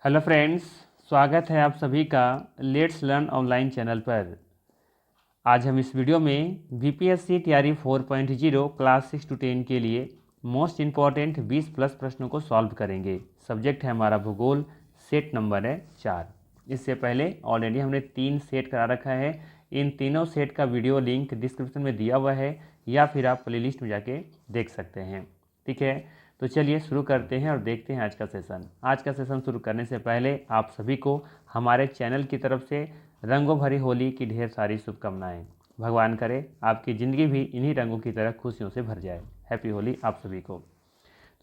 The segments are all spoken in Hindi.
हेलो फ्रेंड्स, स्वागत है आप सभी का लेट्स लर्न ऑनलाइन चैनल पर। आज हम इस वीडियो में बीपीएससी तैयारी 4.0 क्लास 6 to 10 के लिए मोस्ट इम्पॉर्टेंट 20 प्लस प्रश्नों को सॉल्व करेंगे। सब्जेक्ट है हमारा भूगोल, सेट नंबर है 4। इससे पहले ऑलरेडी हमने 3 सेट करा रखा है। इन तीनों सेट का वीडियो लिंक डिस्क्रिप्शन में दिया हुआ है या फिर आप प्लेलिस्ट में जाके देख सकते हैं। ठीक है, तो चलिए शुरू करते हैं और देखते हैं आज का सेशन। आज का सेशन शुरू करने से पहले आप सभी को हमारे चैनल की तरफ से रंगों भरी होली की ढेर सारी शुभकामनाएं। भगवान करे आपकी ज़िंदगी भी इन्हीं रंगों की तरह खुशियों से भर जाए। हैप्पी होली आप सभी को।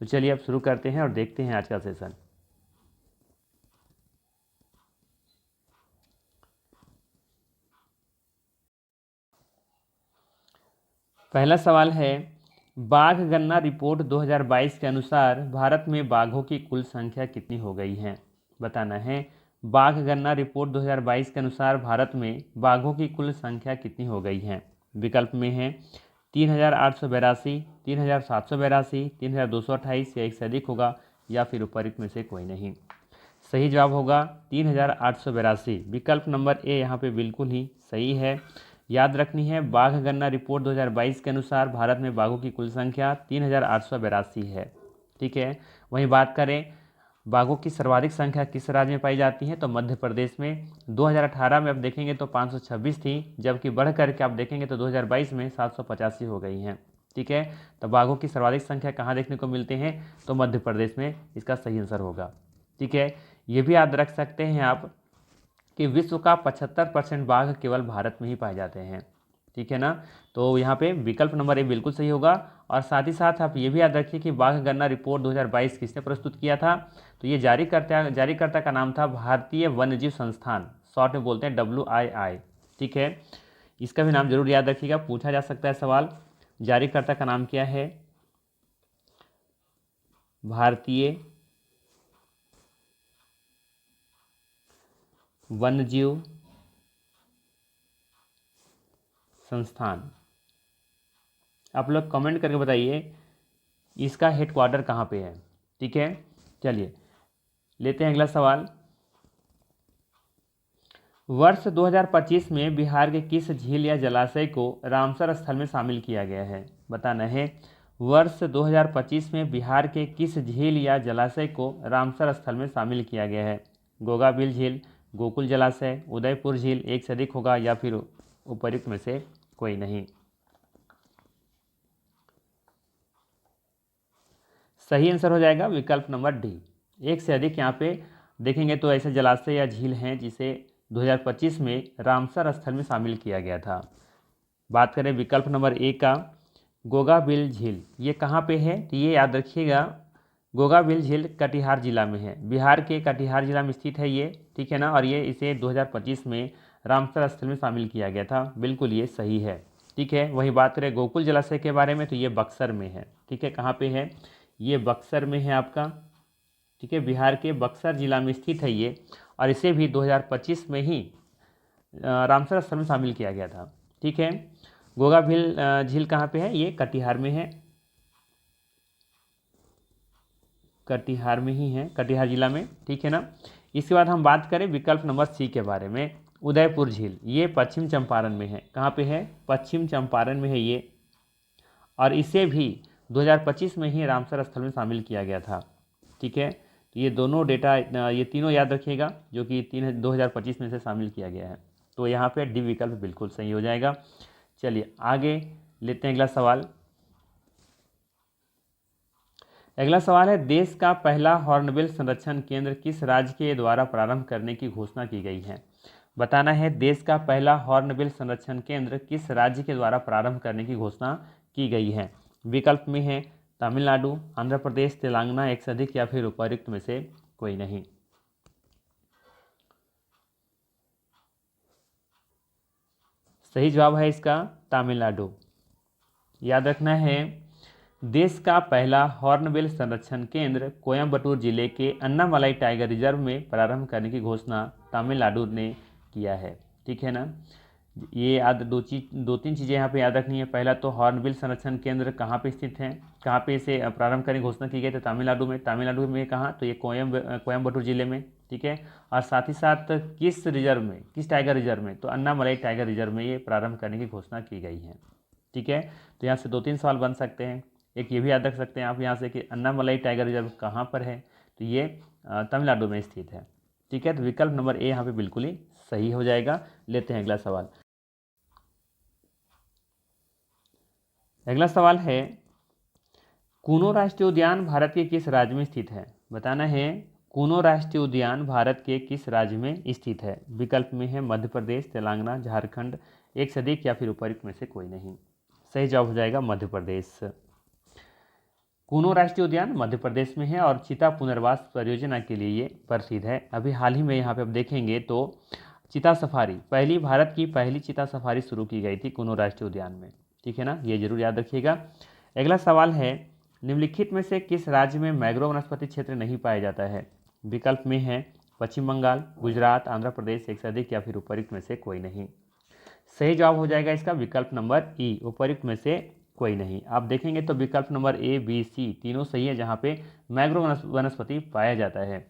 तो चलिए अब शुरू करते हैं और देखते हैं आज का सेशन। पहला सवाल है, बाघ गणना रिपोर्ट 2022 के अनुसार भारत में बाघों की कुल संख्या कितनी हो गई है। बताना है, बाघ गणना रिपोर्ट 2022 के अनुसार भारत में बाघों की कुल संख्या कितनी हो गई है। विकल्प में है 3,882, 3,782, 3,228 या एक से अधिक होगा या फिर उपरोक्त में से कोई नहीं। सही जवाब होगा 3,882। विकल्प नंबर ए यहाँ पे बिल्कुल ही सही है। याद रखनी है, बाघ गणना रिपोर्ट 2022 के अनुसार भारत में बाघों की कुल संख्या 3,882 है। ठीक है, वहीं बात करें बाघों की सर्वाधिक संख्या किस राज्य में पाई जाती है, तो मध्य प्रदेश में। 2018 में आप देखेंगे तो 526 थी, जबकि बढ़ करके आप देखेंगे तो 2022 में 785 हो गई हैं। ठीक है, तो बाघों की सर्वाधिक संख्या कहाँ देखने को मिलते हैं, तो मध्य प्रदेश में इसका सही आंसर होगा। ठीक है, ये भी याद रख सकते हैं आप कि विश्व का 75% बाघ केवल भारत में ही पाए जाते हैं। ठीक है ना, तो यहाँ पे विकल्प नंबर ए बिल्कुल सही होगा। और साथ ही साथ आप ये भी याद रखिए कि बाघ गणना रिपोर्ट 2022 किसने प्रस्तुत किया था, तो ये जारीकर्ता का नाम था भारतीय वन्यजीव संस्थान, शॉर्ट में बोलते हैं WII। ठीक है, इसका भी नाम जरूर याद रखिएगा, पूछा जा सकता है सवाल। जारीकर्ता का नाम क्या है, भारतीय वन्यजीव संस्थान। आप लोग कमेंट करके बताइए इसका हेडक्वार्टर कहाँ पे है। ठीक है, चलिए लेते हैं अगला सवाल। वर्ष 2025 में बिहार के किस झील या जलाशय को रामसर स्थल में शामिल किया गया है। बताना है, वर्ष 2025 में बिहार के किस झील या जलाशय को रामसर स्थल में शामिल किया गया है। गोगाबिल झील, गोकुल जलाशय, उदयपुर झील, एक से अधिक होगा या फिर उपर्युक्त में से कोई नहीं। सही आंसर हो जाएगा विकल्प नंबर डी, एक से अधिक। यहाँ पे देखेंगे तो ऐसे जलाशय या झील हैं जिसे 2025 में रामसर स्थल में शामिल किया गया था। बात करें विकल्प नंबर ए का, गोगाबिल झील, ये कहाँ पे है, तो ये याद रखिएगा, गोगाबिल झील कटिहार जिला में है, बिहार के कटिहार जिला में स्थित है ये। ठीक है ना, और ये इसे 2025 में रामसर स्थल में शामिल किया गया था। बिल्कुल ये सही है। ठीक है, वहीं बात करें गोकुल जलाशय के बारे में, तो ये बक्सर में है। ठीक है, कहाँ पे है, ये बक्सर में है आपका। ठीक है, बिहार के बक्सर जिला में स्थित है ये, और इसे भी 2025 में ही रामसर स्थल में शामिल किया गया था। ठीक है, गोगाबिल झील कहाँ पे है, ये कटिहार में है, कटिहार में ही है, कटिहार जिला में। ठीक है ना, इसके बाद हम बात करें विकल्प नंबर सी के बारे में, उदयपुर झील, ये पश्चिम चंपारण में है। कहाँ पे है, पश्चिम चंपारण में है ये, और इसे भी 2025 में ही रामसर स्थल में शामिल किया गया था। ठीक है, तो ये दोनों डेटा, ये तीनों याद रखिएगा जो कि 2025 में से शामिल किया गया है। तो यहाँ पे डी विकल्प बिल्कुल सही हो जाएगा। चलिए आगे लेते हैं अगला सवाल। अगला सवाल है, देश का पहला हॉर्नबिल संरक्षण केंद्र किस राज्य के द्वारा प्रारंभ करने की घोषणा की गई है। बताना है, देश का पहला हॉर्नबिल संरक्षण केंद्र किस राज्य के द्वारा प्रारंभ करने की घोषणा की गई है। विकल्प में है तमिलनाडु, आंध्र प्रदेश, तेलंगाना, एक से अधिक या फिर उपर्युक्त में से कोई नहीं। सही जवाब है इसका तमिलनाडु। याद रखना है, देश का पहला हॉर्नबिल संरक्षण केंद्र कोयम्बटूर जिले के अन्नामलाई टाइगर रिजर्व में प्रारंभ करने की घोषणा तमिलनाडु ने किया है। ठीक है ना, ये याद दो तीन चीज़ें यहाँ पे याद रखनी है। पहला तो हॉर्नबिल संरक्षण केंद्र कहाँ पे स्थित है, कहाँ पे इसे प्रारंभ करने की घोषणा की गई, तो तमिलनाडु में। तमिलनाडु में कहाँ, तो ये कोयम्बटूर जिले में। ठीक है। और साथ ही साथ किस रिजर्व में, किस टाइगर रिजर्व में, तो अन्नामलई टाइगर रिजर्व में ये प्रारंभ करने की घोषणा की गई है, ठीक है। तो यहाँ से 2-3 सवाल बन सकते हैं। एक ये भी याद रख सकते हैं आप यहाँ से कि अन्नामलई टाइगर रिजर्व कहाँ पर है, तो ये तमिलनाडु में स्थित है, ठीक है। तो विकल्प नंबर ए यहाँ पे बिल्कुल ही सही हो जाएगा। लेते हैं अगला सवाल। अगला सवाल है, कूनो राष्ट्रीय उद्यान भारत के किस राज्य में स्थित है? बताना है, कूनो राष्ट्रीय उद्यान भारत के किस राज्य में स्थित है? विकल्प में है मध्य प्रदेश, तेलंगाना, झारखंड, एक से अधिक या फिर उपयुक्त में से कोई नहीं। सही जवाब हो जाएगा मध्य प्रदेश। कूनो राष्ट्रीय उद्यान मध्य प्रदेश में है और चीता पुनर्वास परियोजना के लिए ये प्रसिद्ध है। अभी हाल ही में यहाँ पे आप देखेंगे तो चीता सफारी, भारत की पहली चीता सफारी शुरू की गई थी कूनो राष्ट्रीय उद्यान में, ठीक है ना, ये जरूर याद रखिएगा। अगला सवाल है, निम्नलिखित में से किस राज्य में मैंग्रोव वनस्पति क्षेत्र नहीं पाया जाता है? विकल्प में है पश्चिम बंगाल, गुजरात, आंध्र प्रदेश, एक से अधिक या फिर उपयुक्त में से कोई नहीं। सही जवाब हो जाएगा इसका विकल्प नंबर ई, उपयुक्त में से कोई नहीं। आप देखेंगे तो विकल्प नंबर ए, बी, सी तीनों सही है जहाँ पे मैंग्रोव वनस्पति पाया जाता है।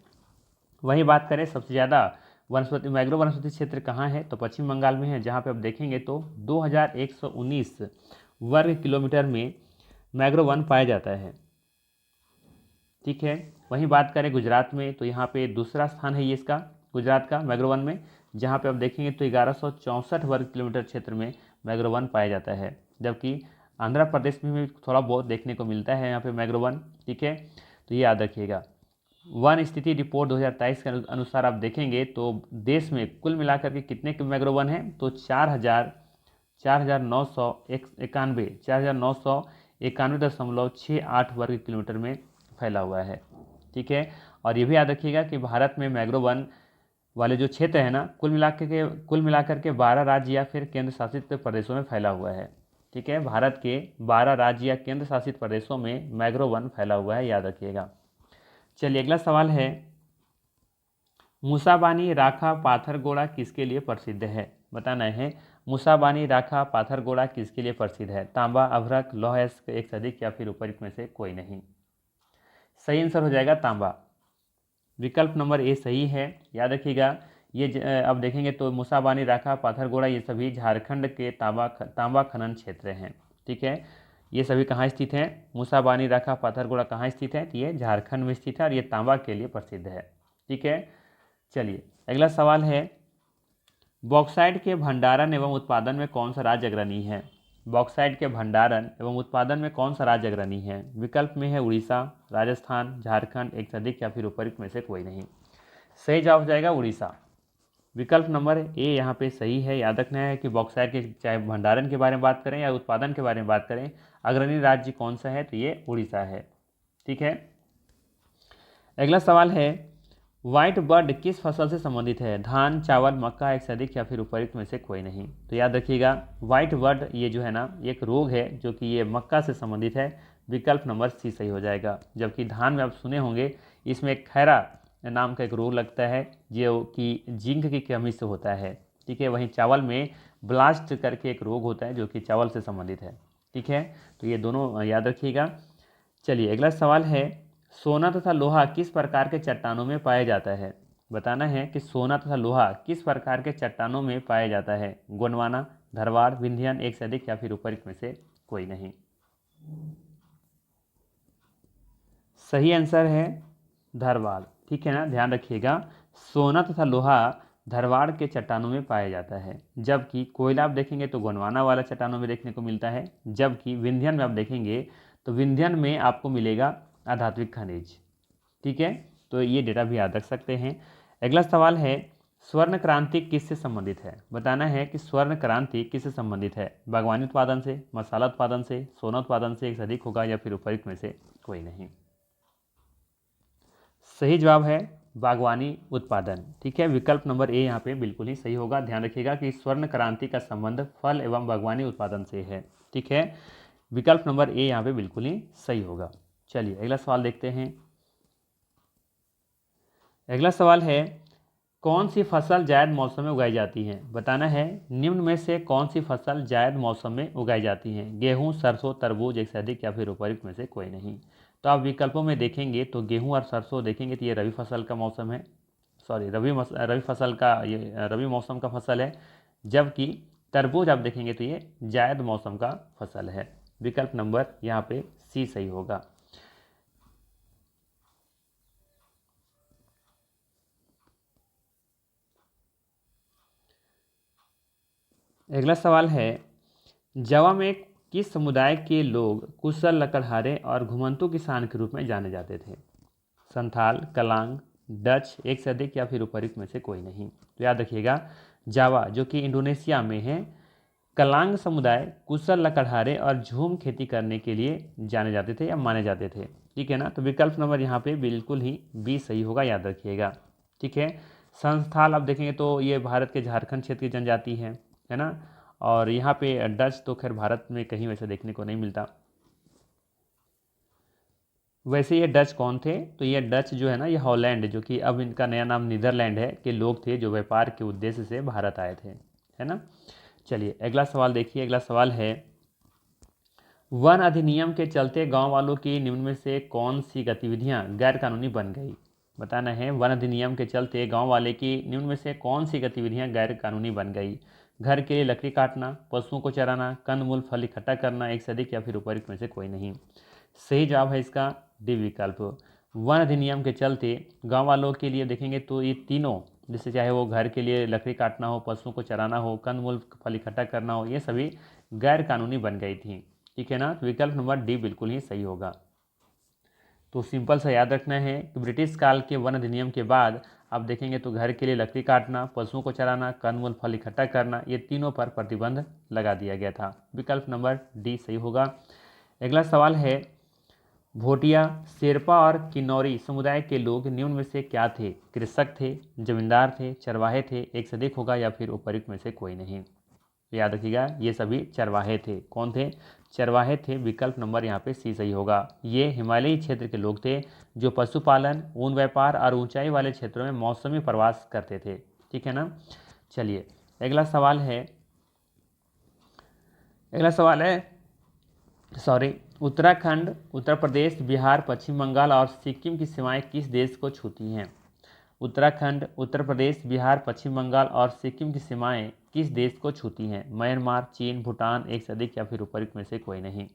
वहीं बात करें सबसे ज़्यादा मैंग्रोव वनस्पति क्षेत्र कहाँ है, तो पश्चिम बंगाल में है, जहाँ पे आप देखेंगे तो 2119 वर्ग किलोमीटर में मैंग्रोव वन पाया जाता है, ठीक है। वहीं बात करें गुजरात में, तो यहाँ पे दूसरा स्थान है ये इसका, गुजरात का मैंग्रोव वन में, जहाँ पे आप देखेंगे तो 1164 वर्ग किलोमीटर क्षेत्र में मैंग्रोव वन पाया जाता है। जबकि आंध्र प्रदेश में भी थोड़ा बहुत देखने को मिलता है यहाँ पे मैंग्रोव वन, ठीक है। तो ये याद रखिएगा। वन स्थिति रिपोर्ट 2023 के अनुसार आप देखेंगे तो देश में कुल मिलाकर के कितने मैंग्रोव वन हैं, तो 4,991.68 वर्ग किलोमीटर में फैला हुआ है, ठीक है। और ये भी याद रखिएगा कि भारत में मैंग्रोव वन वाले जो क्षेत्र है ना, कुल मिलाकर के 12 राज्य या फिर केंद्र शासित प्रदेशों में फैला हुआ है, ठीक है। भारत के 12 राज्य या केंद्र शासित प्रदेशों में मैंग्रोव वन फैला हुआ है, याद रखिएगा। चलिए अगला सवाल है, मूसाबानी राखा पाथरगोड़ा किसके लिए प्रसिद्ध है? बताना है, मूसाबानी राखा पाथरगोड़ा किसके लिए प्रसिद्ध है? तांबा, अभ्रक, लौह अयस्क, एक से अधिक या फिर उपयुक्त में से कोई नहीं। सही आंसर हो जाएगा तांबा। विकल्प नंबर ए सही है, याद रखिएगा। ये अब देखेंगे तो मूसाबानी राखा पाथरगोड़ा ये सभी झारखंड के तांबा खनन क्षेत्र हैं, ठीक है। ये सभी कहाँ स्थित हैं? मूसाबानी राखा पाथरगोड़ा कहाँ स्थित है? तो ये झारखंड में स्थित है और ये तांबा के लिए प्रसिद्ध है, ठीक है। चलिए अगला सवाल है, बॉक्साइट के भंडारण एवं उत्पादन में कौन सा राज्य अग्रणी है? बॉक्साइट के भंडारण एवं उत्पादन में कौन सा राज्य अग्रणी है? विकल्प में है उड़ीसा, राजस्थान, झारखंड, एक से अधिक या फिर उपयुक्त में से कोई नहीं। सही जवाब हो जाएगा उड़ीसा। विकल्प नंबर ए यहाँ पे सही है। याद रखना है कि बॉक्साइट के चाहे भंडारण के बारे में बात करें या उत्पादन के बारे में बात करें, अग्रणी राज्य कौन सा है, तो ये उड़ीसा है, ठीक है। अगला सवाल है, व्हाइट बर्ड किस फसल से संबंधित है? धान, चावल, मक्का, एक से अधिक या फिर उपयुक्त में से कोई नहीं। तो याद रखिएगा व्हाइट बर्ड ये जो है ना, एक रोग है जो कि ये मक्का से संबंधित है। विकल्प नंबर सी सही हो जाएगा। जबकि धान में आप सुने होंगे इसमें एक खैरा नाम का एक रोग लगता है जो कि जिंक की कमी से होता है, ठीक है। वहीं चावल में ब्लास्ट करके एक रोग होता है जो कि चावल से संबंधित है, ठीक है। तो ये दोनों याद रखिएगा। चलिए अगला सवाल है, सोना तथा लोहा किस प्रकार के चट्टानों में पाया जाता है? बताना है कि सोना तथा लोहा किस प्रकार के चट्टानों में पाया जाता है? गोंडवाना, धरवाड़, विंध्यन, एक से अधिक या फिर उपयुक्त में से कोई नहीं। सही आंसर है धरवाड़, ठीक है ना, ध्यान रखिएगा। सोना तथा लोहा धरवाड़ के चट्टानों में पाया जाता है, जबकि कोयला आप देखेंगे तो गोंडवाना वाला चट्टानों में देखने को मिलता है। जबकि विंध्यन में आप देखेंगे तो विंध्यन में आपको मिलेगा अधात्विक खनिज, ठीक है। तो ये डेटा भी याद रख सकते हैं। अगला सवाल है, स्वर्ण क्रांति किससे संबंधित है? बताना है कि स्वर्ण क्रांति किससे संबंधित है? बागवानी उत्पादन से, मसाला उत्पादन से, सोना उत्पादन से, एक से अधिक होगा या फिर उपयुक्त में से कोई नहीं। सही जवाब है बागवानी उत्पादन, ठीक है। विकल्प नंबर ए यहाँ पे बिल्कुल ही सही होगा। ध्यान रखिएगा कि स्वर्ण क्रांति का संबंध फल एवं बागवानी उत्पादन से है, ठीक है। विकल्प नंबर ए यहाँ पे बिल्कुल ही सही होगा। चलिए अगला सवाल देखते हैं। अगला सवाल है, कौन सी फसल जायद मौसम में उगाई जाती है? बताना है, निम्न में से कौन सी फसल जायद मौसम में उगाई जाती है? गेहूं, सरसों, तरबूज, एक से अधिक या फिर उपयुक्त में से कोई नहीं। तो आप विकल्पों में देखेंगे तो गेहूं और सरसों देखेंगे तो ये रबी फसल का मौसम है, सॉरी रबी फसल का, ये रबी मौसम का फसल है, जबकि तरबूज आप देखेंगे तो ये जायद मौसम का फसल है। विकल्प नंबर यहाँ पे सी सही होगा। अगला सवाल है, जावा में किस समुदाय के लोग कुशल लकड़हारे और घुमंतू किसान के रूप में जाने जाते थे? संथाल, कलांग, डच, एक से अधिक या फिर उपयुक्त में से कोई नहीं। तो याद रखिएगा, जावा जो कि इंडोनेशिया में है, कलांग समुदाय कुशल लकड़हारे और झूम खेती करने के लिए जाने जाते थे या माने जाते थे। ठीक है ना, तो विकल्प नंबर यहाँ पे बिल्कुल ही बी सही होगा, याद रखिएगा। ठीक है, संथाल आप देखेंगे तो ये भारत के झारखंड क्षेत्र की जनजाति है ना, और यहाँ पे डच तो खैर भारत में कहीं वैसे देखने को नहीं मिलता। वैसे ये डच कौन थे? तो ये डच जो है ना, ये हॉलैंड, जो कि अब इनका नया नाम नीदरलैंड है, के लोग थे जो व्यापार के उद्देश्य से भारत आए थे, है ना। चलिए अगला सवाल देखिए। अगला सवाल है, वन अधिनियम के चलते गांव वालों की निम्न में से कौन सी गतिविधियां गैर कानूनी बन गई? बताना है, वन अधिनियम के चलते गांव वाले की निम्न में से कौन सी गतिविधियां गैर कानूनी बन गई? घर के लिए लकड़ी काटना, पशुओं को चराना, कंदमूल फल इकट्ठा करना, एक से अधिक या फिर उपयुक्त में से कोई नहीं। सही जवाब है इसका डी विकल्प। वन अधिनियम के चलते गांव वालों के लिए देखेंगे तो ये तीनों, जैसे चाहे वो घर के लिए लकड़ी काटना हो, पशुओं को चराना हो, कंदमूल फल इकट्ठा करना हो, ये सभी गैर कानूनी बन गई थी। ठीक है ना, तो विकल्प नंबर डी बिल्कुल ही सही होगा। तो सिंपल सा याद रखना है कि ब्रिटिश काल के वन अधिनियम के बाद आप देखेंगे तो घर के लिए लकड़ी काटना, पशुओं को चराना, कंदमूल फल इकट्ठा करना, ये तीनों पर प्रतिबंध लगा दिया गया था। विकल्प नंबर डी सही होगा। अगला सवाल है, भोटिया, शेरपा और किन्नौरी समुदाय के लोग निम्न में से क्या थे? कृषक थे, जमींदार थे, चरवाहे थे, एक से अधिक होगा या फिर उपयुक्त में से कोई नहीं। याद रखिएगा, ये सभी चरवाहे थे। कौन थे? चरवाहे थे। विकल्प नंबर यहाँ पे सी सही होगा। ये हिमालयी क्षेत्र के लोग थे जो पशुपालन, ऊन व्यापार और ऊंचाई वाले क्षेत्रों में मौसमी प्रवास करते थे। ठीक है ना। चलिए अगला सवाल है, सॉरी, उत्तराखंड, उत्तर प्रदेश, बिहार, पश्चिम बंगाल और सिक्किम की सीमाएं किस देश को छूती हैं? उत्तराखंड, उत्तर प्रदेश, बिहार, पश्चिम बंगाल और सिक्किम की सीमाएं किस देश को छूती हैं? म्यांमार, चीन, भूटान, एक से अधिक या फिर उपयुक्त में से कोई नहीं।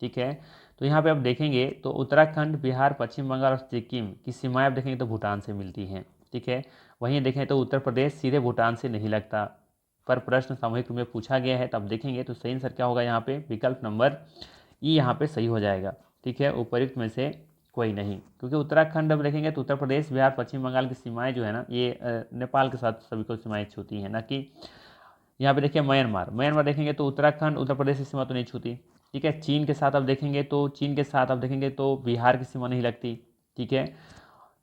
ठीक है, तो यहाँ पे आप देखेंगे तो उत्तराखंड, बिहार, पश्चिम बंगाल और सिक्किम की सीमाएं आप देखेंगे तो भूटान से मिलती हैं। ठीक है, वहीं देखें तो उत्तर प्रदेश सीधे भूटान से नहीं लगता, पर प्रश्न सामूहिक रूप में पूछा गया है, तब देखेंगे तो सही आंसर क्या होगा यहाँ पे? विकल्प नंबर ई यहाँ पे सही हो जाएगा। ठीक है, उपयुक्त में से कोई नहीं, क्योंकि उत्तराखंड अब देखेंगे तो उत्तर प्रदेश, बिहार, पश्चिम बंगाल की सीमाएं जो है ना, ये नेपाल के साथ सभी को सीमाएं छूती हैं, ना कि यहाँ पे देखिए म्यांमार देखेंगे तो उत्तराखंड, उत्तर प्रदेश की सीमा तो नहीं छूती। ठीक है, चीन के साथ आप देखेंगे तो बिहार की सीमा नहीं लगती। ठीक है,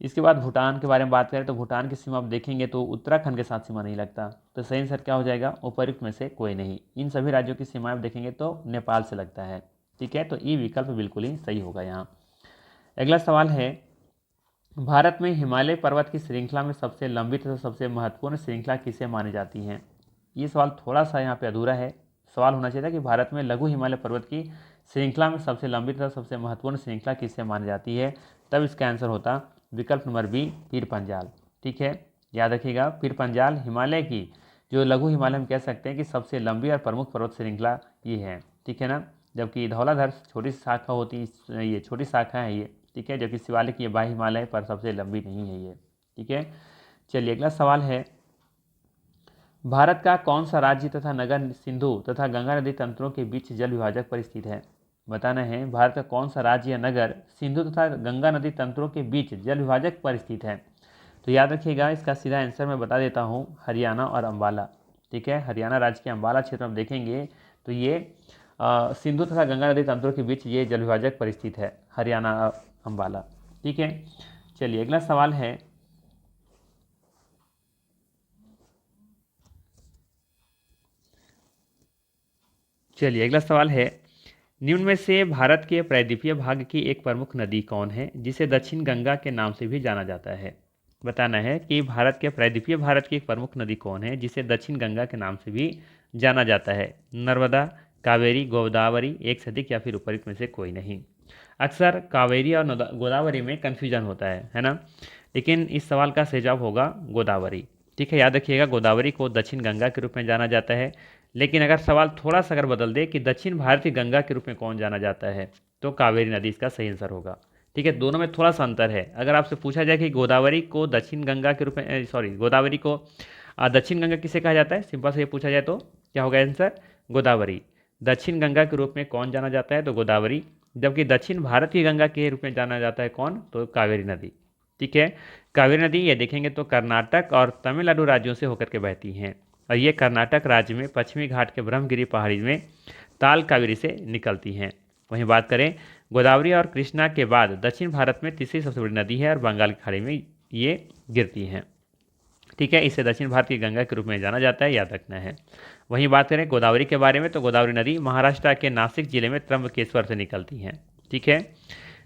इसके बाद भूटान के बारे में बात करें तो भूटान की सीमा आप देखेंगे तो उत्तराखंड के साथ सीमा नहीं लगता। तो सही आंसर क्या हो जाएगा? उपयुक्त में से कोई नहीं। इन सभी राज्यों की सीमाएं आप देखेंगे तो नेपाल से लगता है। ठीक है, तो ई विकल्प बिल्कुल ही सही होगा यहाँ। अगला सवाल है, भारत में हिमालय पर्वत की श्रृंखला में सबसे लंबी तथा सबसे महत्वपूर्ण श्रृंखला किसे मानी जाती है? ये सवाल थोड़ा सा यहाँ पे अधूरा है। सवाल होना चाहिए था कि भारत में लघु हिमालय पर्वत की श्रृंखला में सबसे लंबी तथा सबसे महत्वपूर्ण श्रृंखला किससे मानी जाती है, तब इसका आंसर होता विकल्प नंबर बी, पीर पंजाल। ठीक है, याद रखिएगा, पीर पंजाल हिमालय की जो लघु हिमालय हम कह सकते हैं कि सबसे लंबी और प्रमुख पर्वत श्रृंखला ये है। ठीक है ना, जबकि धौलाधर छोटी शाखा होती, ये छोटी शाखा है ये। ठीक है, जबकि शिवालिक ये बाह्य हिमालय पर सबसे लंबी नहीं है ये। ठीक है, चलिए अगला सवाल है, भारत का कौन सा राज्य तथा नगर सिंधु तथा गंगा नदी तंत्रों के बीच जल विभाजक पर स्थित है? बताना है, भारत का कौन सा राज्य या नगर सिंधु तथा गंगा नदी तंत्रों के बीच जल विभाजक पर स्थित है? तो याद रखिएगा, इसका सीधा आंसर मैं बता देता हूँ, हरियाणा और अम्बाला। ठीक है, हरियाणा राज्य के अम्बाला क्षेत्र में देखेंगे तो ये सिंधु तथा गंगा नदी तंत्रों के बीच ये जल विभाजक पर स्थित है, हरियाणा अम्बाला। ठीक है, चलिए अगला सवाल है, निम्न में से भारत के प्रायद्वीपीय भाग की एक प्रमुख नदी कौन है जिसे दक्षिण गंगा के नाम से भी जाना जाता है? बताना है कि भारत के प्रायद्वीपीय भारत की एक प्रमुख नदी कौन है जिसे दक्षिण गंगा के नाम से भी जाना जाता है? नर्मदा, कावेरी, गोदावरी, एक से अधिक या फिर उपयुक्त में से कोई नहीं। अक्सर कावेरी और गोदावरी में कन्फ्यूजन होता है ना। लेकिन इस सवाल का सही जवाब होगा गोदावरी। ठीक है, याद रखिएगा गोदावरी को दक्षिण गंगा के रूप में जाना जाता है। लेकिन अगर सवाल थोड़ा सा अगर बदल दे कि दक्षिण भारतीय गंगा के रूप में कौन जाना जाता है, तो कावेरी नदी इसका सही आंसर होगा। ठीक है, दोनों में थोड़ा सा अंतर है। अगर आपसे पूछा जाए कि गोदावरी को दक्षिण गंगा के रूप में, सॉरी, गोदावरी को दक्षिण गंगा किसे कहा जाता है, सिंपल से ये पूछा जाए तो क्या होगा आंसर, गोदावरी। दक्षिण गंगा के रूप में कौन जाना जाता है, तो गोदावरी। जबकि दक्षिण भारत की गंगा के रूप में जाना जाता है कौन, तो कावेरी नदी। ठीक है, कावेरी नदी ये देखेंगे तो कर्नाटक और तमिलनाडु राज्यों से होकर के बहती हैं, और ये कर्नाटक राज्य में पश्चिमी घाट के ब्रह्मगिरी पहाड़ी में ताल कावेरी से निकलती हैं। वहीं बात करें गोदावरी और कृष्णा के बाद दक्षिण भारत में तीसरी सबसे बड़ी नदी है और बंगाल की खाड़ी में ये गिरती हैं। ठीक है, इसे दक्षिण भारत की गंगा के रूप में जाना जाता है, याद रखना है। वहीं बात करें गोदावरी के बारे में, तो गोदावरी नदी महाराष्ट्र के नासिक जिले में त्र्यंबकेश्वर से निकलती हैं। ठीक है,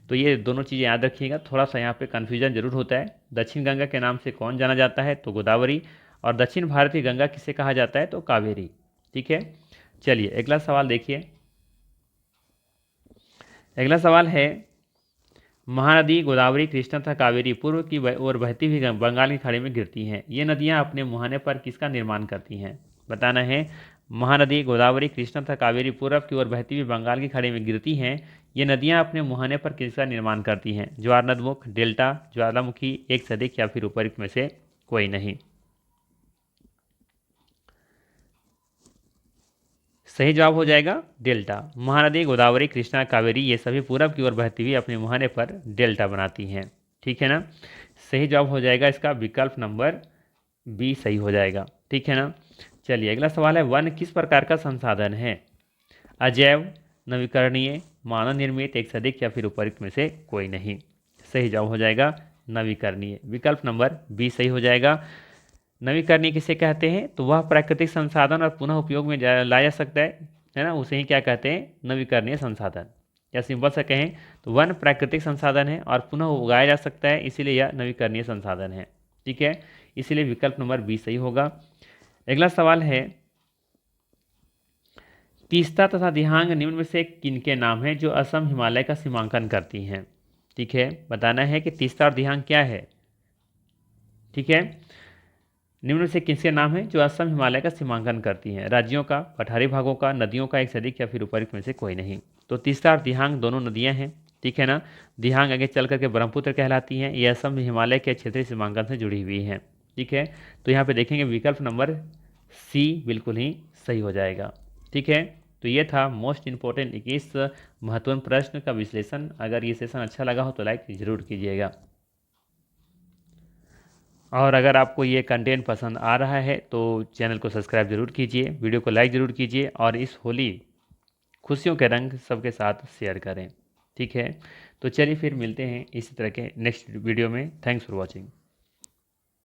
तो ये दोनों चीज़ें याद रखिएगा। थोड़ा सा यहाँ पे कन्फ्यूजन जरूर होता है। दक्षिण गंगा के नाम से कौन जाना जाता है, तो गोदावरी, और दक्षिण भारत की गंगा किसे कहा जाता है, तो कावेरी। ठीक है, चलिए अगला सवाल देखिए। अगला सवाल है, महानदी गोदावरी कृष्णा तथा कावेरी पूर्व की ओर बहती हुई बंगाल की खाड़ी में गिरती हैं। ये नदियाँ अपने मुहाने पर किसका निर्माण करती हैं, बताना है। महानदी गोदावरी कृष्णा तथा कावेरी पूर्व की ओर बहती हुई बंगाल की खाड़ी में गिरती हैं। ये नदियाँ अपने मुहाने पर किसका निर्माण करती हैं, ज्वार नदमुख, डेल्टा, ज्वालामुखी, एक से अधिक, या फिर उपयुक्त में से कोई नहीं। सही जवाब हो जाएगा डेल्टा। महानदी गोदावरी कृष्णा कावेरी ये सभी पूरब की ओर बहती हुई अपने मुहाने पर डेल्टा बनाती हैं। ठीक है ना, सही जवाब हो जाएगा इसका विकल्प नंबर बी सही हो जाएगा। ठीक है ना, चलिए अगला सवाल है, वन किस प्रकार का संसाधन है, अजैव, नवीकरणीय, मानव निर्मित, एक से अधिक, या फिर उपयुक्त में से कोई नहीं। सही जवाब हो जाएगा नवीकरणीय, विकल्प नंबर बी सही हो जाएगा। नवीकरणीय किसे कहते हैं, तो वह प्राकृतिक संसाधन और पुनः उपयोग में लाया जा सकता है ना, उसे ही क्या कहते हैं, नवीकरणीय संसाधन। या सिंपल से कहें तो वन प्राकृतिक संसाधन है और पुनः उगाया जा सकता है, इसीलिए यह नवीकरणीय संसाधन है। ठीक है, इसीलिए विकल्प नंबर बी सही होगा। अगला सवाल है, तीस्ता तथा दिहांग निम्न में से किनके नाम हैं जो असम हिमालय का सीमांकन करती हैं। ठीक है, बताना है कि तीस्ता और दिहांग क्या है। ठीक है, निम्न से किसके नाम है जो असम हिमालय का सीमांकन करती हैं, राज्यों का, पठारी भागों का, नदियों का, एक से अधिक, या फिर उपयुक्त में से कोई नहीं। तो तीस्ता और दिहांग दोनों नदियां हैं। ठीक है ना, दिहांग आगे चल करके ब्रह्मपुत्र कहलाती हैं, ये असम हिमालय के क्षेत्रीय सीमांकन से जुड़ी हुई हैं। ठीक है, तो यहाँ पे देखेंगे विकल्प नंबर सी बिल्कुल ही सही हो जाएगा। ठीक है, तो ये था मोस्ट इंपॉर्टेंट 21 महत्वपूर्ण प्रश्न का विश्लेषण। अगर ये सेशन अच्छा लगा हो तो लाइक जरूर कीजिएगा, और अगर आपको ये कंटेंट पसंद आ रहा है तो चैनल को सब्सक्राइब जरूर कीजिए, वीडियो को लाइक ज़रूर कीजिए, और इस होली खुशियों के रंग सबके साथ शेयर करें। ठीक है, तो चलिए फिर मिलते हैं इसी तरह के नेक्स्ट वीडियो में। Thanks for watching.